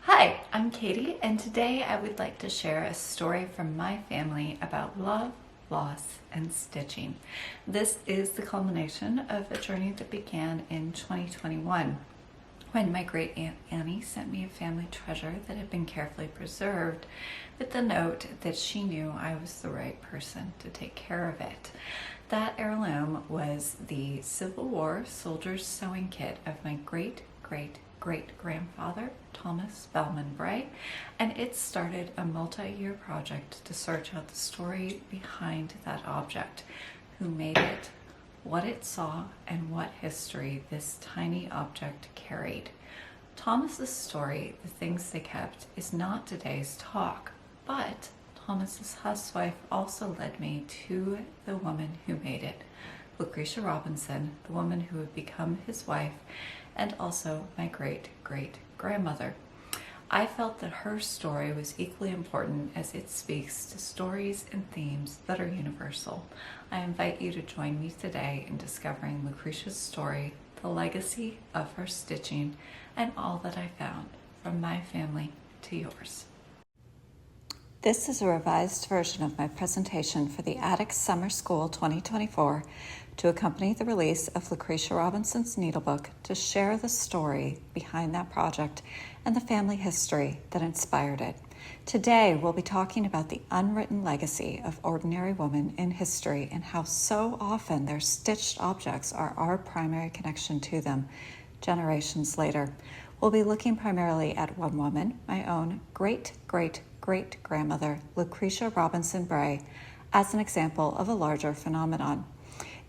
Hi, I'm Katie, and today I would like to share a story from my family about love, loss, and stitching. This is the culmination of a journey that began in 2021 when my great aunt Annie sent me a family treasure that had been carefully preserved with the note that she knew I was the right person to take care of it. That heirloom was the Civil War soldier's sewing kit of my great-great-great-grandfather, Thomas Bellman Bray, and it started a multi-year project to search out the story behind that object, who made it, what it saw, and what history this tiny object carried. Thomas's story, The Things They Kept, is not today's talk, but Thomas's housewife also led me to the woman who made it, Lucretia Robinson, the woman who would become his wife, and also my great-great-grandmother. I felt that her story was equally important as it speaks to stories and themes that are universal. I invite you to join me today in discovering Lucretia's story, the legacy of her stitching, and all that I found from my family to yours. This is a revised version of my presentation for the Attic Summer School 2024 to accompany the release of Lucretia Robinson's Needlebook to share the story behind that project and the family history that inspired it. Today, we'll be talking about the unwritten legacy of ordinary women in history and how so often their stitched objects are our primary connection to them generations later. We'll be looking primarily at one woman, my own great-great-great-grandmother, Lucretia Robinson Bray, as an example of a larger phenomenon.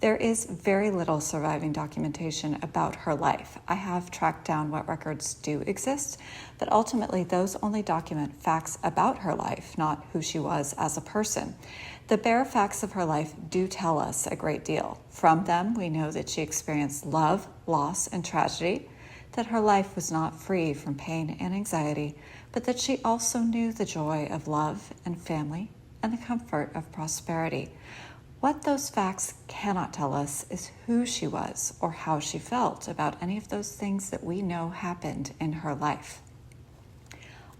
There is very little surviving documentation about her life. I have tracked down what records do exist, but ultimately those only document facts about her life, not who she was as a person. The bare facts of her life do tell us a great deal. From them, we know that she experienced love, loss, and tragedy, that her life was not free from pain and anxiety, but that she also knew the joy of love and family and the comfort of prosperity. What those facts cannot tell us is who she was or how she felt about any of those things that we know happened in her life.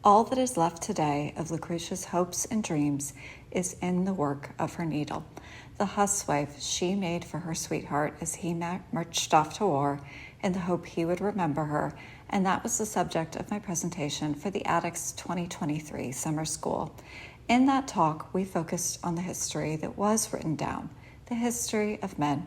All that is left today of Lucretia's hopes and dreams is in the work of her needle, the housewife she made for her sweetheart as he marched off to war in the hope he would remember her, and that was the subject of my presentation for the Attic's 2023 Summer School. In that talk, we focused on the history that was written down, the history of men.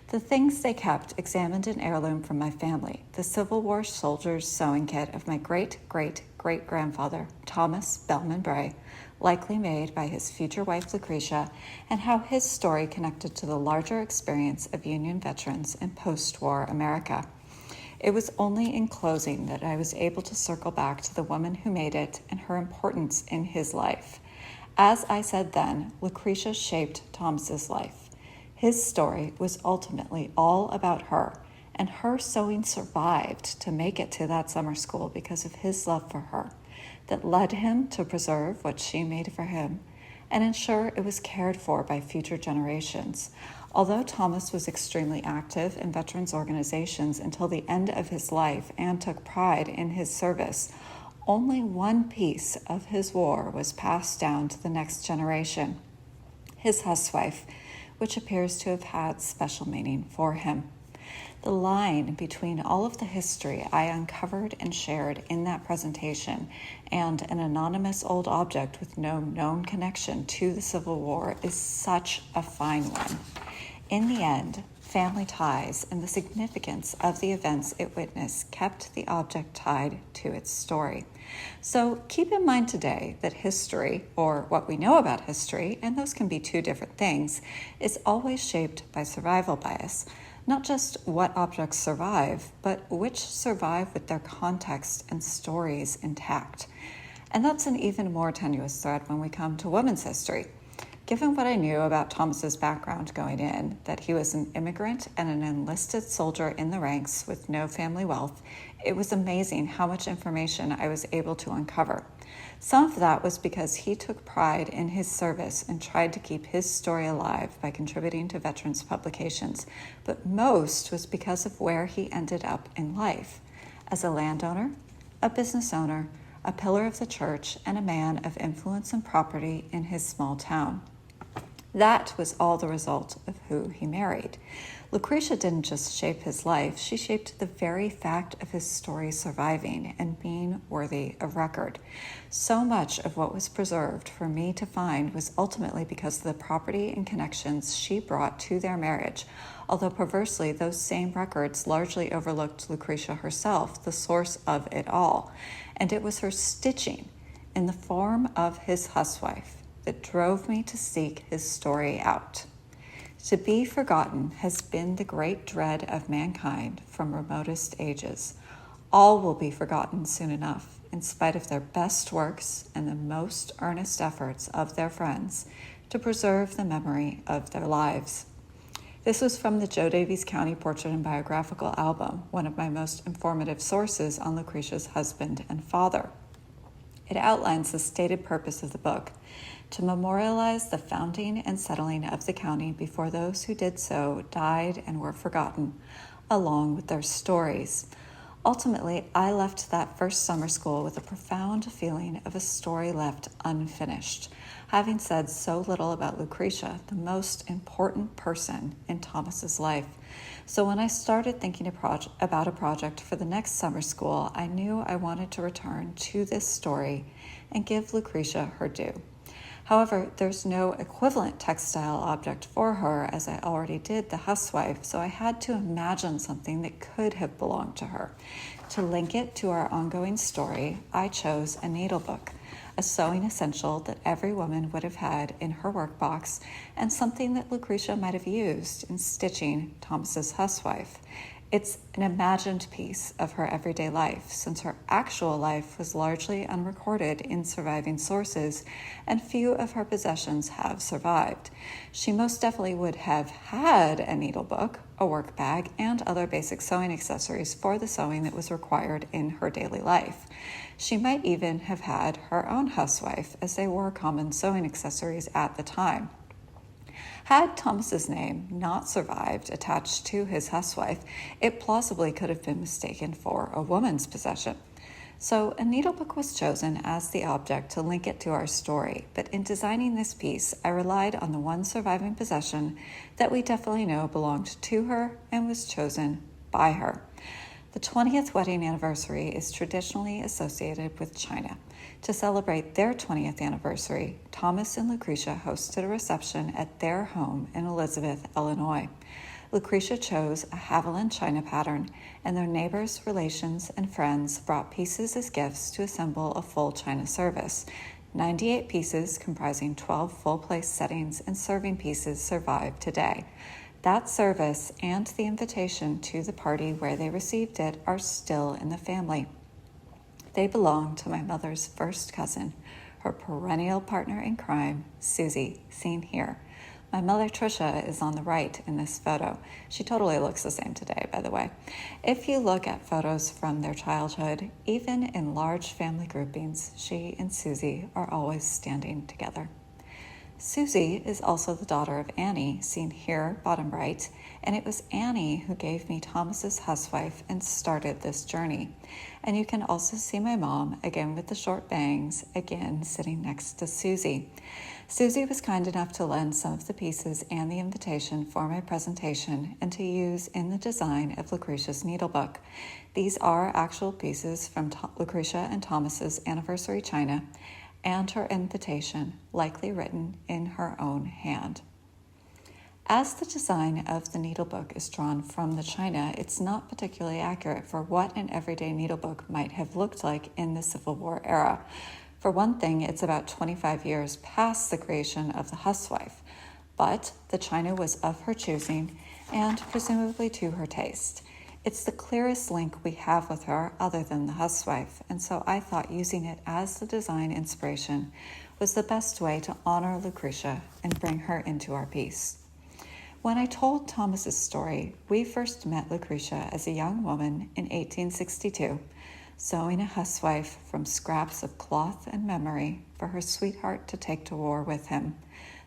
The Things They Kept examined an heirloom from my family, the Civil War soldier's sewing kit of my great-great-great-grandfather, Thomas Bellman Bray, likely made by his future wife Lucretia, and how his story connected to the larger experience of Union veterans in post-war America. It was only in closing that I was able to circle back to the woman who made it and her importance in his life. As I said then, Lucretia shaped Thomas's life. His story was ultimately all about her, and her sewing survived to make it to that summer school because of his love for her, that led him to preserve what she made for him and ensure it was cared for by future generations. Although Thomas was extremely active in veterans organizations until the end of his life and took pride in his service, only one piece of his war was passed down to the next generation, his housewife, which appears to have had special meaning for him. The line between all of the history I uncovered and shared in that presentation and an anonymous old object with no known connection to the Civil War is such a fine one. In the end, family ties and the significance of the events it witnessed kept the object tied to its story. So keep in mind today that history, or what we know about history, and those can be two different things, is always shaped by survival bias. Not just what objects survive, but which survive with their context and stories intact. And that's an even more tenuous thread when we come to women's history. Given what I knew about Thomas's background going in, that he was an immigrant and an enlisted soldier in the ranks with no family wealth, it was amazing how much information I was able to uncover. Some of that was because he took pride in his service and tried to keep his story alive by contributing to veterans publications, but most was because of where he ended up in life, as a landowner, a business owner, a pillar of the church, and a man of influence and property in his small town. That was all the result of who he married. Lucretia didn't just shape his life, she shaped the very fact of his story surviving and being worthy of record. So much of what was preserved for me to find was ultimately because of the property and connections she brought to their marriage, although perversely those same records largely overlooked Lucretia herself, the source of it all. And it was her stitching in the form of his huswife that drove me to seek his story out. To be forgotten has been the great dread of mankind from remotest ages. All will be forgotten soon enough, in spite of their best works and the most earnest efforts of their friends to preserve the memory of their lives. This was from the Joe Davies County Portrait and Biographical Album, one of my most informative sources on Lucretia's husband and father. It outlines the stated purpose of the book: to memorialize the founding and settling of the county before those who did so died and were forgotten, along with their stories. Ultimately, I left that first summer school with a profound feeling of a story left unfinished, having said so little about Lucretia, the most important person in Thomas's life. So when I started thinking about a project for the next summer school, I knew I wanted to return to this story and give Lucretia her due. However, there's no equivalent textile object for her, as I already did the housewife, so I had to imagine something that could have belonged to her. To link it to our ongoing story, I chose a needlebook, a sewing essential that every woman would have had in her workbox, and something that Lucretia might have used in stitching Thomas's housewife. It's an imagined piece of her everyday life, since her actual life was largely unrecorded in surviving sources, and few of her possessions have survived. She most definitely would have had a needlebook, a work bag, and other basic sewing accessories for the sewing that was required in her daily life. She might even have had her own housewife, as they were common sewing accessories at the time. Had Thomas's name not survived attached to his housewife, it plausibly could have been mistaken for a woman's possession. So a needlebook was chosen as the object to link it to our story, but in designing this piece, I relied on the one surviving possession that we definitely know belonged to her and was chosen by her. The 20th wedding anniversary is traditionally associated with China. To celebrate their 20th anniversary, Thomas and Lucretia hosted a reception at their home in Elizabeth, Illinois. Lucretia chose a Haviland china pattern, and their neighbors, relations, and friends brought pieces as gifts to assemble a full china service. 98 pieces comprising 12 full-place settings and serving pieces survive today. That service and the invitation to the party where they received it are still in the family. They belong to my mother's first cousin, her perennial partner in crime, Susie, seen here. My mother, Tricia, is on the right in this photo. She totally looks the same today, by the way. If you look at photos from their childhood, even in large family groupings, she and Susie are always standing together. Susie is also the daughter of Annie, seen here, bottom right, and it was Annie who gave me Thomas's housewife and started this journey. And you can also see my mom, again with the short bangs, again sitting next to Susie. Susie was kind enough to lend some of the pieces and the invitation for my presentation and to use in the design of Lucretia's needlebook. These are actual pieces from Lucretia and Thomas's anniversary china, and her invitation, likely written in her own hand. As the design of the needlebook is drawn from the china, it's not particularly accurate for what an everyday needlebook might have looked like in the Civil War era. For one thing, it's about 25 years past the creation of the housewife, but the china was of her choosing and presumably to her taste. It's the clearest link we have with her other than the housewife, and so I thought using it as the design inspiration was the best way to honor Lucretia and bring her into our piece. When I told Thomas's story, we first met Lucretia as a young woman in 1862, sewing a housewife from scraps of cloth and memory for her sweetheart to take to war with him,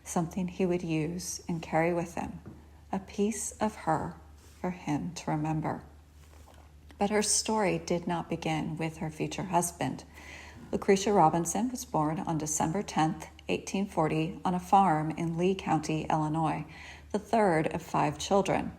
something he would use and carry with him, a piece of her for him to remember. But her story did not begin with her future husband. Lucretia Robinson was born on December 10, 1840, on a farm in Lee County, Illinois, the third of 5 children.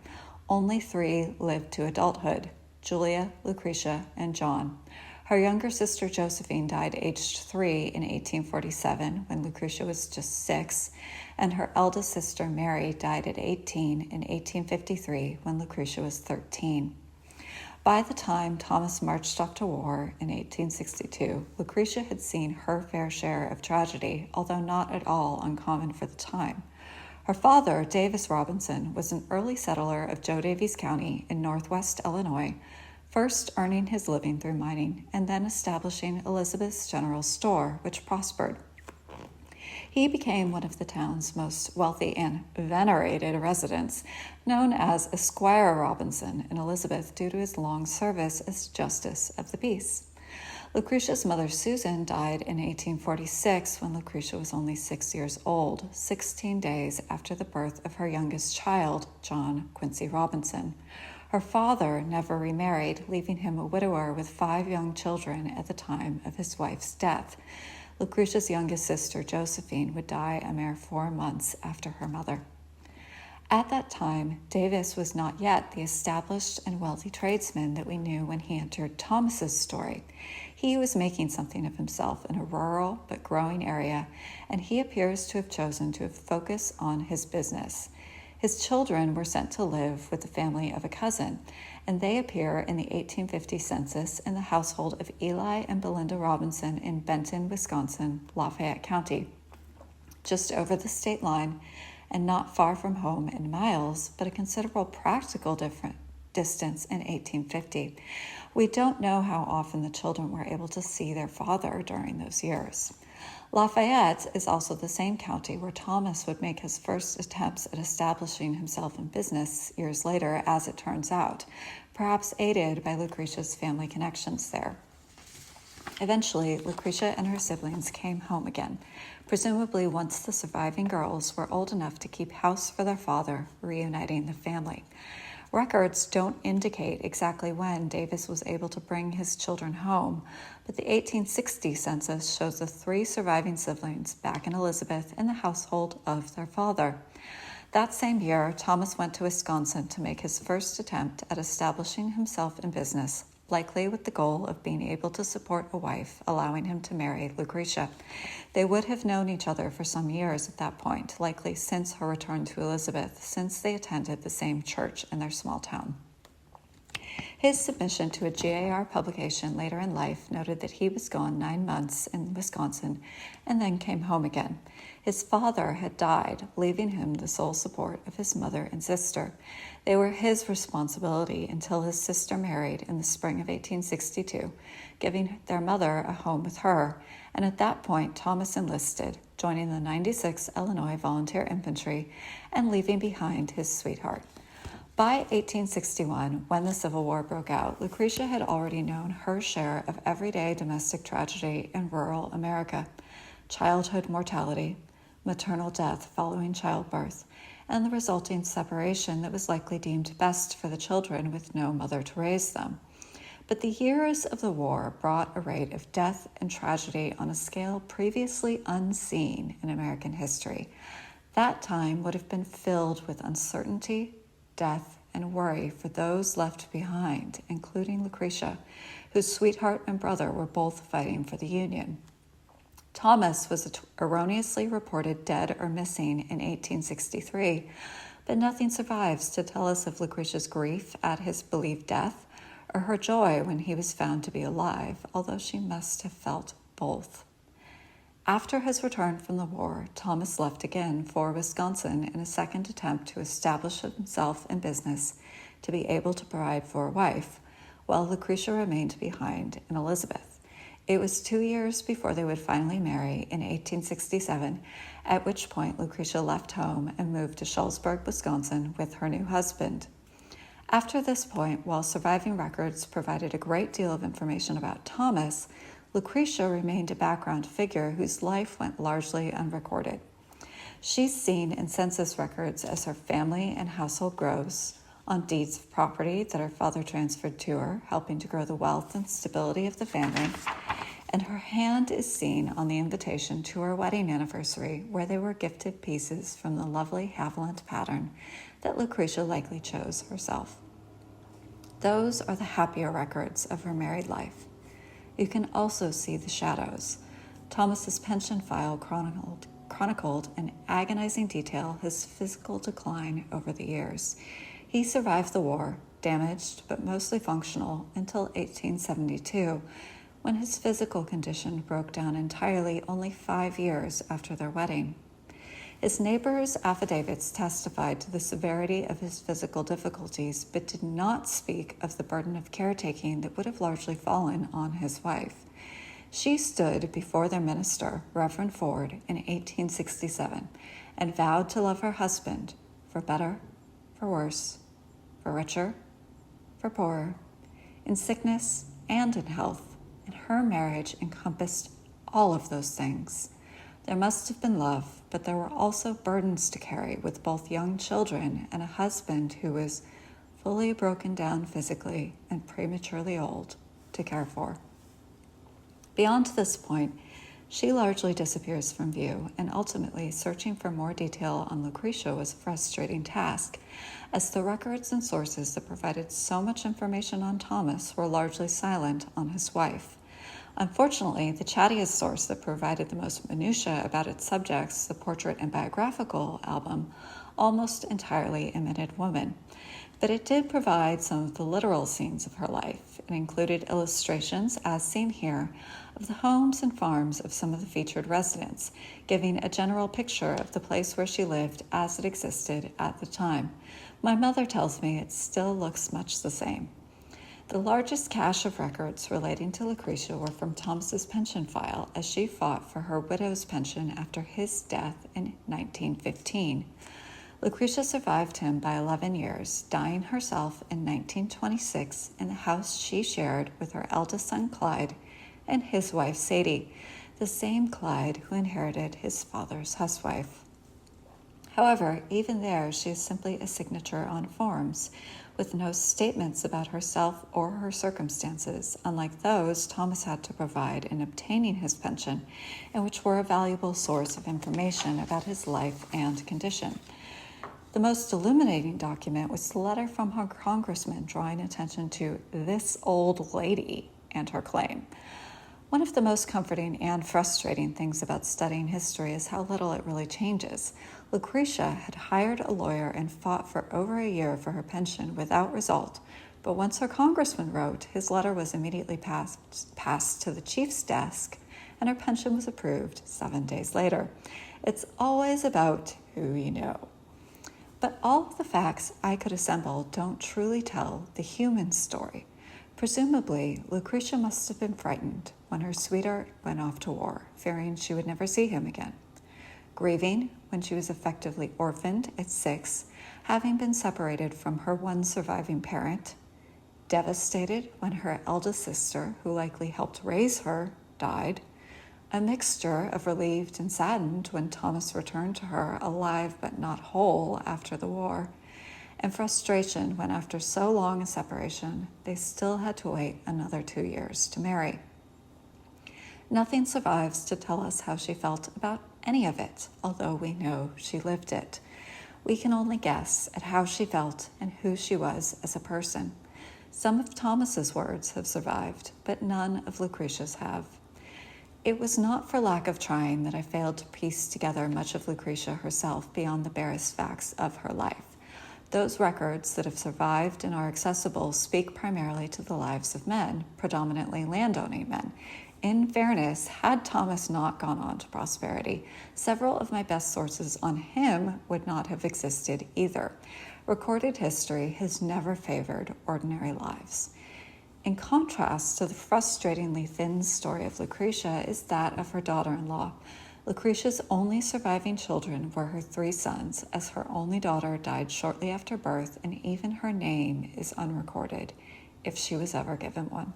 Only 3 lived to adulthood: Julia, Lucretia, and John. Her younger sister Josephine died aged 3 in 1847 when Lucretia was just 6, and her eldest sister Mary died at 18 in 1853 when Lucretia was 13. By the time Thomas marched off to war in 1862, Lucretia had seen her fair share of tragedy, although not at all uncommon for the time. Her father, Davis Robinson, was an early settler of Joe Daviess County in northwest Illinois, first earning his living through mining and then establishing Elizabeth's General Store, which prospered. He became one of the town's most wealthy and venerated residents, known as Esquire Robinson in Elizabeth due to his long service as Justice of the Peace. Lucretia's mother, Susan, died in 1846 when Lucretia was only 6 years old, 16 days after the birth of her youngest child, John Quincy Robinson. Her father never remarried, leaving him a widower with 5 young children at the time of his wife's death. Lucretia's youngest sister, Josephine, would die a mere 4 months after her mother. At that time, Davis was not yet the established and wealthy tradesman that we knew when he entered Thomas's story. He was making something of himself in a rural but growing area, and he appears to have chosen to focus on his business. His children were sent to live with the family of a cousin, and they appear in the 1850 census in the household of Eli and Belinda Robinson in Benton, Wisconsin, Lafayette County, just over the state line and not far from home in miles, but a considerable practical distance in 1850. We don't know how often the children were able to see their father during those years. Lafayette is also the same county where Thomas would make his first attempts at establishing himself in business years later, as it turns out, perhaps aided by Lucretia's family connections there. Eventually, Lucretia and her siblings came home again, presumably once the surviving girls were old enough to keep house for their father, reuniting the family. Records don't indicate exactly when Davis was able to bring his children home, but the 1860 census shows the 3 surviving siblings back in Elizabeth in the household of their father. That same year, Thomas went to Wisconsin to make his first attempt at establishing himself in business, likely with the goal of being able to support a wife, allowing him to marry Lucretia. They would have known each other for some years at that point, likely since her return to Elizabeth, since they attended the same church in their small town. His submission to a GAR publication later in life noted that he was gone 9 months in Wisconsin and then came home again. His father had died, leaving him the sole support of his mother and sister. They were his responsibility until his sister married in the spring of 1862, giving their mother a home with her, and at that point Thomas enlisted, joining the 96th Illinois Volunteer Infantry and leaving behind his sweetheart. By 1861, when the Civil War broke out, Lucretia had already known her share of everyday domestic tragedy in rural America: childhood mortality, maternal death following childbirth, and the resulting separation that was likely deemed best for the children with no mother to raise them. But the years of the war brought a rate of death and tragedy on a scale previously unseen in American history. That time would have been filled with uncertainty, death, and worry for those left behind, including Lucretia, whose sweetheart and brother were both fighting for the Union. Thomas was erroneously reported dead or missing in 1863, but nothing survives to tell us of Lucretia's grief at his believed death or her joy when he was found to be alive, although she must have felt both. After his return from the war, Thomas left again for Wisconsin in a second attempt to establish himself in business to be able to provide for a wife, while Lucretia remained behind in Elizabeth. It was 2 years before they would finally marry in 1867, at which point Lucretia left home and moved to Shullsburg, Wisconsin with her new husband. After this point, while surviving records provided a great deal of information about Thomas, Lucretia remained a background figure whose life went largely unrecorded. She's seen in census records as her family and household grows, on deeds of property that her father transferred to her, helping to grow the wealth and stability of the family, and her hand is seen on the invitation to her wedding anniversary, where they were gifted pieces from the lovely Haviland pattern that Lucretia likely chose herself. Those are the happier records of her married life. You can also see the shadows. Thomas's pension file chronicled in agonizing detail his physical decline over the years. He survived the war, damaged but mostly functional, until 1872, when his physical condition broke down entirely only 5 years after their wedding. His neighbors' affidavits testified to the severity of his physical difficulties, but did not speak of the burden of caretaking that would have largely fallen on his wife. She stood before their minister, Reverend Ford, in 1867, and vowed to love her husband, for better, for worse, for richer, for poorer, in sickness and in health, and her marriage encompassed all of those things. There must have been love, but there were also burdens to carry, with both young children and a husband who was fully broken down physically and prematurely old to care for. Beyond this point, she largely disappears from view, and ultimately searching for more detail on Lucretia was a frustrating task, as the records and sources that provided so much information on Thomas were largely silent on his wife. Unfortunately, the chattiest source that provided the most minutiae about its subjects, the portrait and biographical album, almost entirely omitted woman. But it did provide some of the literal scenes of her life. It included illustrations, as seen here, of the homes and farms of some of the featured residents, giving a general picture of the place where she lived as it existed at the time. My mother tells me it still looks much the same. The largest cache of records relating to Lucretia were from Thomas's pension file, as she fought for her widow's pension after his death in 1915. Lucretia survived him by 11 years, dying herself in 1926 in the house she shared with her eldest son Clyde and his wife Sadie, the same Clyde who inherited his father's housewife. However, even there, she is simply a signature on forms, with no statements about herself or her circumstances, unlike those Thomas had to provide in obtaining his pension, and which were a valuable source of information about his life and condition. The most illuminating document was the letter from her congressman drawing attention to this old lady and her claim. One of the most comforting and frustrating things about studying history is how little it really changes. Lucretia had hired a lawyer and fought for over a year for her pension without result, but once her congressman wrote, his letter was immediately passed to the chief's desk, and her pension was approved 7 days later. It's always about who you know. But all of the facts I could assemble don't truly tell the human story. Presumably, Lucretia must have been frightened when her sweetheart went off to war, fearing she would never see him again. Grieving when she was effectively orphaned at 6, having been separated from her one surviving parent. Devastated when her eldest sister, who likely helped raise her, died. A mixture of relieved and saddened when Thomas returned to her alive but not whole after the war, and frustration when after so long a separation, they still had to wait another 2 years to marry. Nothing survives to tell us how she felt about any of it, although we know she lived it. We can only guess at how she felt and who she was as a person. Some of Thomas's words have survived, but none of Lucretia's have. It was not for lack of trying that I failed to piece together much of Lucretia herself beyond the barest facts of her life. Those records that have survived and are accessible speak primarily to the lives of men, predominantly landowning men. In fairness, had Thomas not gone on to prosperity, several of my best sources on him would not have existed either. Recorded history has never favored ordinary lives. In contrast to the frustratingly thin story of Lucretia is that of her daughter-in-law. Lucretia's only surviving children were her 3 sons, as her only daughter died shortly after birth, and even her name is unrecorded, if she was ever given one.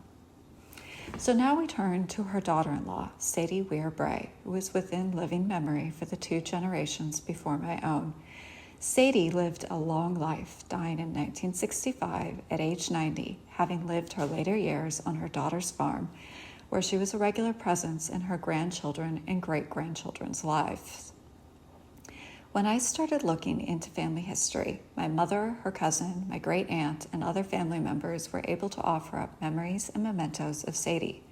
So now we turn to her daughter-in-law, Sadie Bray, who was within living memory for the 2 generations before my own. Sadie lived a long life, dying in 1965 at age 90, having lived her later years on her daughter's farm, where she was a regular presence in her grandchildren and great-grandchildren's lives. When I started looking into family history, my mother, her cousin, my great-aunt, and other family members were able to offer up memories and mementos of Sadie.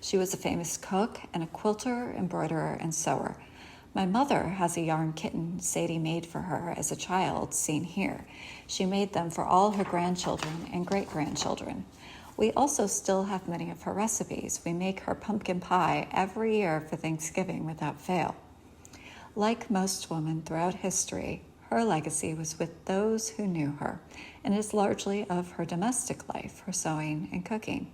She was a famous cook and a quilter, embroiderer, and sewer. My mother has a yarn kitten Sadie made for her as a child, seen here. She made them for all her grandchildren and great-grandchildren. We also still have many of her recipes. We make her pumpkin pie every year for Thanksgiving without fail. Like most women throughout history, her legacy was with those who knew her, and is largely of her domestic life, her sewing and cooking.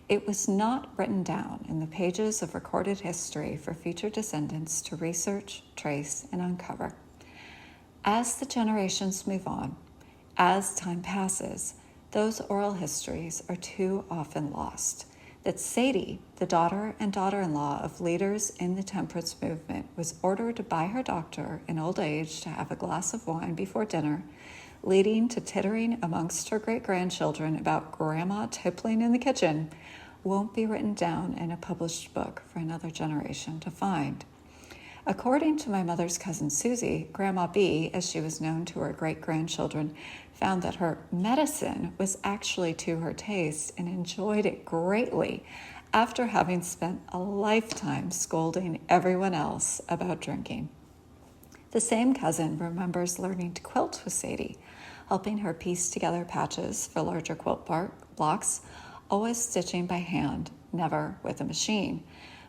It was not written down in the pages of recorded history for future descendants to research, trace, and uncover. As the generations move on, as time passes, those oral histories are too often lost. That Sadie, the daughter and daughter-in-law of leaders in the temperance movement, was ordered by her doctor in old age to have a glass of wine before dinner, leading to tittering amongst her great-grandchildren about grandma tippling in the kitchen, won't be written down in a published book for another generation to find. According to my mother's cousin Susie, Grandma B, as she was known to her great-grandchildren, found that her medicine was actually to her taste and enjoyed it greatly after having spent a lifetime scolding everyone else about drinking. The same cousin remembers learning to quilt with Sadie, helping her piece together patches for larger quilt blocks, always stitching by hand, never with a machine.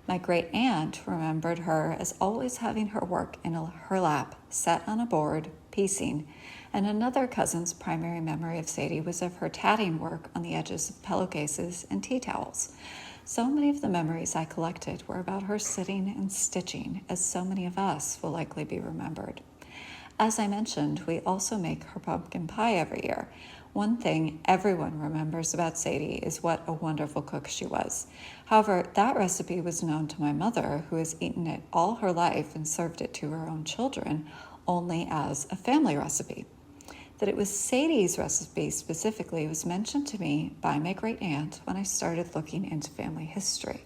My great-aunt remembered her as always having her work in her lap, set on a board, piecing, and another cousin's primary memory of Sadie was of her tatting work on the edges of pillowcases and tea towels. So many of the memories I collected were about her sitting and stitching, as so many of us will likely be remembered. As I mentioned, we also make her pumpkin pie every year. One thing everyone remembers about Sadie is what a wonderful cook she was. However, that recipe was known to my mother, who has eaten it all her life and served it to her own children, only as a family recipe. That it was Sadie's recipe specifically was mentioned to me by my great-aunt when I started looking into family history.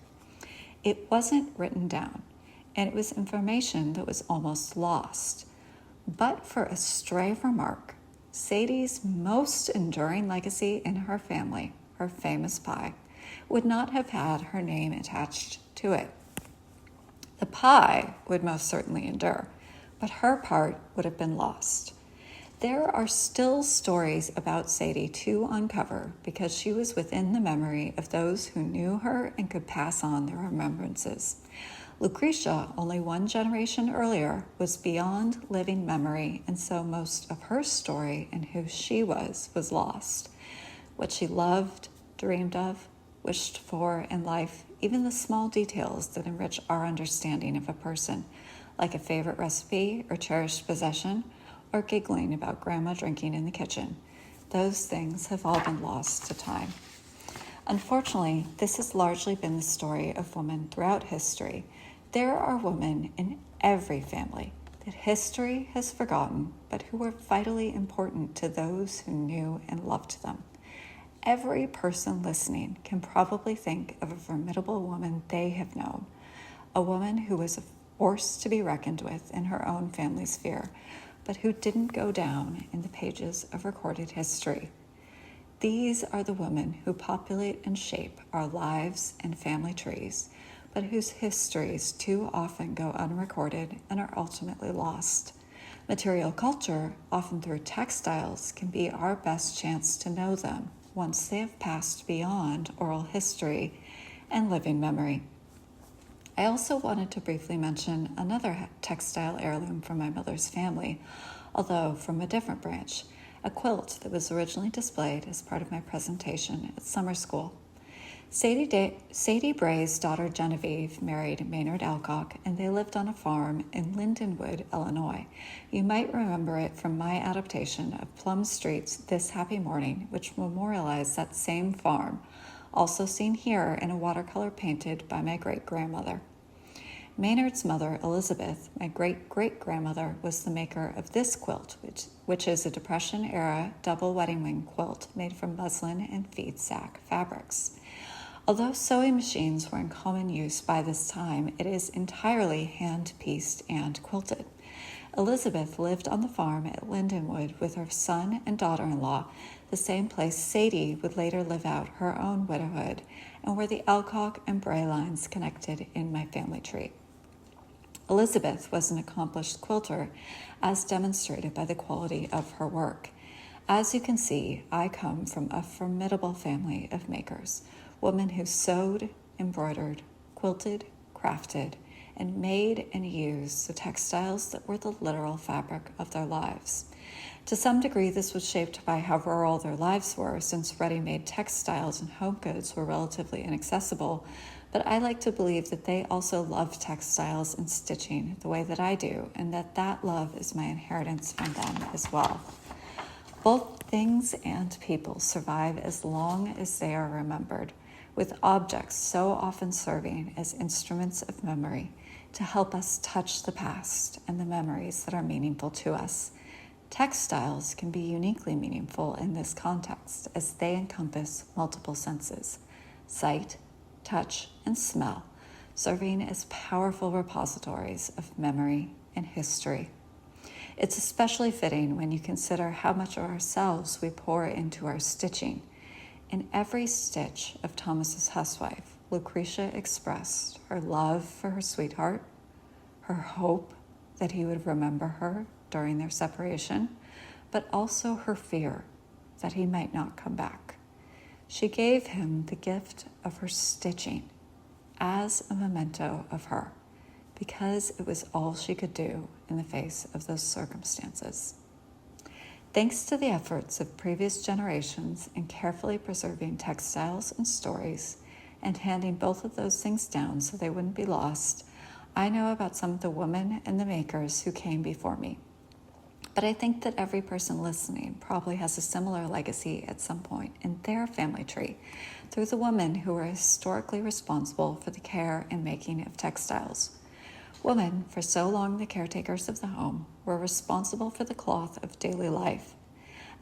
It wasn't written down, and it was information that was almost lost. But for a stray remark, Sadie's most enduring legacy in her family, her famous pie, would not have had her name attached to it. The pie would most certainly endure, but her part would have been lost. There are still stories about Sadie to uncover because she was within the memory of those who knew her and could pass on their remembrances. Lucretia, only one generation earlier, was beyond living memory, and so most of her story and who she was lost. What she loved, dreamed of, wished for in life, even the small details that enrich our understanding of a person, like a favorite recipe or cherished possession, or giggling about grandma drinking in the kitchen. Those things have all been lost to time. Unfortunately, this has largely been the story of women throughout history. There are women in every family that history has forgotten, but who were vitally important to those who knew and loved them. Every person listening can probably think of a formidable woman they have known, a woman who was a force to be reckoned with in her own family sphere, but who didn't go down in the pages of recorded history. These are the women who populate and shape our lives and family trees, but whose histories too often go unrecorded and are ultimately lost. Material culture, often through textiles, can be our best chance to know them once they have passed beyond oral history and living memory. I also wanted to briefly mention another textile heirloom from my mother's family, although from a different branch, a quilt that was originally displayed as part of my presentation at summer school. Sadie Bray's daughter Genevieve married Maynard Alcock, and they lived on a farm in Lindenwood, Illinois. You might remember it from my adaptation of Plum Street's This Happy Morning, which memorialized that same farm, also seen here in a watercolor painted by my great-grandmother. Maynard's mother, Elizabeth, my great-great-grandmother, was the maker of this quilt, which is a Depression-era double wedding wing quilt made from muslin and feed sack fabrics. Although sewing machines were in common use by this time, it is entirely hand-pieced and quilted. Elizabeth lived on the farm at Lindenwood with her son and daughter-in-law, the same place Sadie would later live out her own widowhood, and where the Alcock and Bray lines connected in my family tree. Elizabeth was an accomplished quilter, as demonstrated by the quality of her work. As you can see, I come from a formidable family of makers, women who sewed, embroidered, quilted, crafted, and made and used the textiles that were the literal fabric of their lives. To some degree, this was shaped by how rural their lives were, since ready-made textiles and home goods were relatively inaccessible, but I like to believe that they also loved textiles and stitching the way that I do, and that love is my inheritance from them as well. Both things and people survive as long as they are remembered, with objects so often serving as instruments of memory to help us touch the past and the memories that are meaningful to us. Textiles can be uniquely meaningful in this context as they encompass multiple senses: sight, touch, and smell, serving as powerful repositories of memory and history. It's especially fitting when you consider how much of ourselves we pour into our stitching. In every stitch of Thomas's housewife, Lucretia expressed her love for her sweetheart, her hope that he would remember her during their separation, but also her fear that he might not come back. She gave him the gift of her stitching as a memento of her, because it was all she could do in the face of those circumstances. Thanks to the efforts of previous generations in carefully preserving textiles and stories and handing both of those things down so they wouldn't be lost, I know about some of the women and the makers who came before me. But I think that every person listening probably has a similar legacy at some point in their family tree through the women who were historically responsible for the care and making of textiles. Women, for so long the caretakers of the home, were responsible for the cloth of daily life,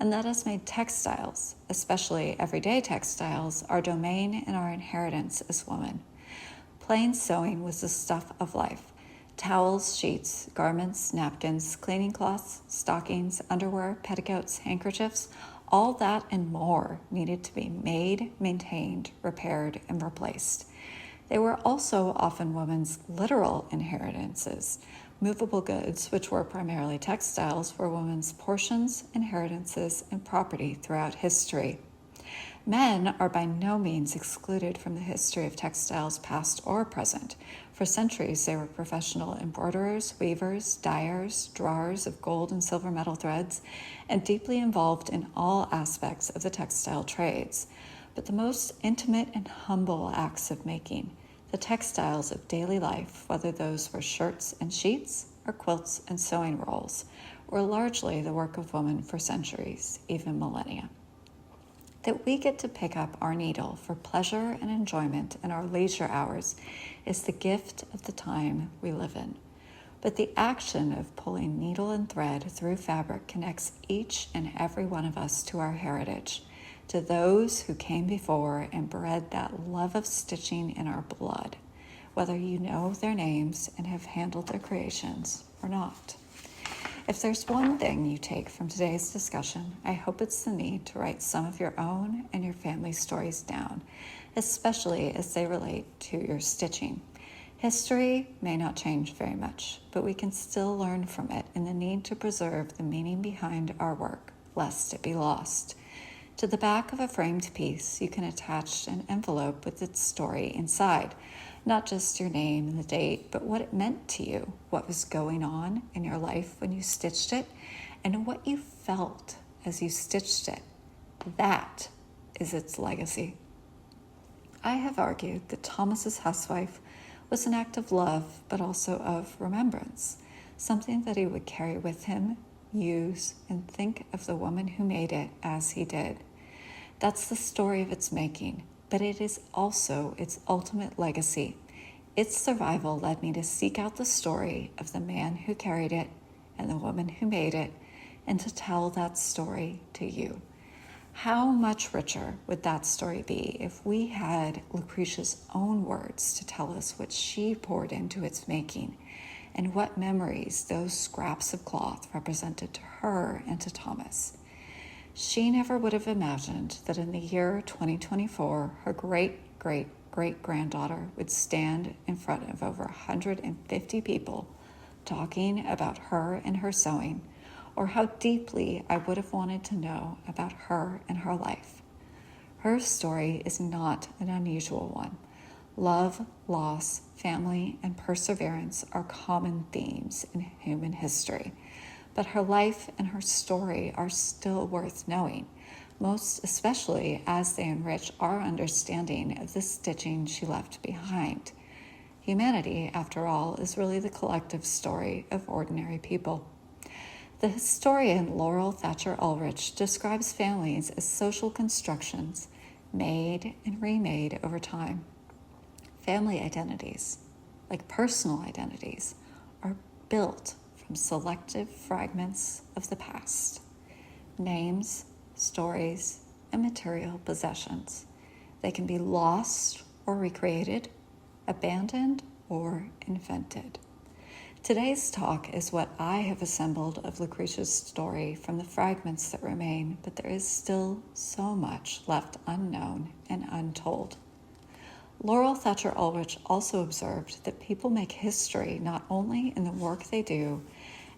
and that has made textiles, especially everyday textiles, our domain and our inheritance as women. Plain sewing was the stuff of life. Towels, sheets, garments, napkins, cleaning cloths, stockings, underwear, petticoats, handkerchiefs, all that and more needed to be made, maintained, repaired, and replaced. They were also often women's literal inheritances. Movable goods, which were primarily textiles, were women's portions, inheritances, and property throughout history. Men are by no means excluded from the history of textiles, past or present. For centuries, they were professional embroiderers, weavers, dyers, drawers of gold and silver metal threads, and deeply involved in all aspects of the textile trades. But the most intimate and humble acts of making, the textiles of daily life, whether those were shirts and sheets or quilts and sewing rolls, were largely the work of women for centuries, even millennia. That we get to pick up our needle for pleasure and enjoyment in our leisure hours is the gift of the time we live in. But the action of pulling needle and thread through fabric connects each and every one of us to our heritage, to those who came before and bred that love of stitching in our blood, whether you know their names and have handled their creations or not. If there's one thing you take from today's discussion, I hope it's the need to write some of your own and your family's stories down, especially as they relate to your stitching. History may not change very much, but we can still learn from it in the need to preserve the meaning behind our work, lest it be lost. To the back of a framed piece, you can attach an envelope with its story inside, not just your name and the date, but what it meant to you, what was going on in your life when you stitched it, and what you felt as you stitched it. That is its legacy. I have argued that Thomas's housewife was an act of love, but also of remembrance, something that he would carry with him, use, and think of the woman who made it as he did. That's the story of its making, but it is also its ultimate legacy. Its survival led me to seek out the story of the man who carried it and the woman who made it, and to tell that story to you. How much richer would that story be if we had Lucretia's own words to tell us what she poured into its making and what memories those scraps of cloth represented to her and to Thomas? She never would have imagined that in the year 2024, her great-great-great-granddaughter would stand in front of over 150 people talking about her and her sewing, or how deeply I would have wanted to know about her and her life. Her story is not an unusual one. Love, loss, family, and perseverance are common themes in human history, but her life and her story are still worth knowing, most especially as they enrich our understanding of the stitching she left behind. Humanity, after all, is really the collective story of ordinary people. The historian Laurel Thatcher Ulrich describes families as social constructions made and remade over time. Family identities, like personal identities, are built from selective fragments of the past, names, stories, and material possessions. They can be lost or recreated, abandoned or invented. Today's talk is what I have assembled of Lucretia's story from the fragments that remain, but there is still so much left unknown and untold. Laurel Thatcher Ulrich also observed that people make history not only in the work they do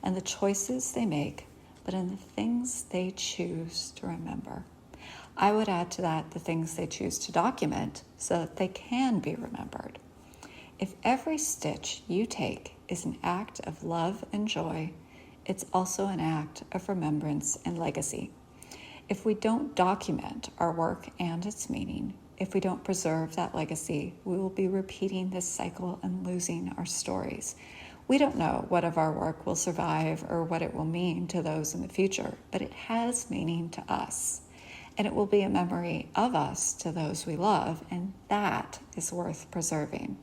and the choices they make, but in the things they choose to remember. I would add to that the things they choose to document so that they can be remembered. If every stitch you take is an act of love and joy, it's also an act of remembrance and legacy. If we don't document our work and its meaning, if we don't preserve that legacy, we will be repeating this cycle and losing our stories. We don't know what of our work will survive or what it will mean to those in the future, but it has meaning to us. And it will be a memory of us to those we love, and that is worth preserving.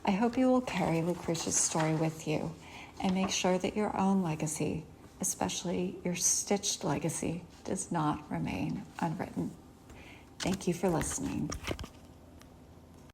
I hope you will carry Lucretia's story with you and make sure that your own legacy, especially your stitched legacy, does not remain unwritten. Thank you for listening.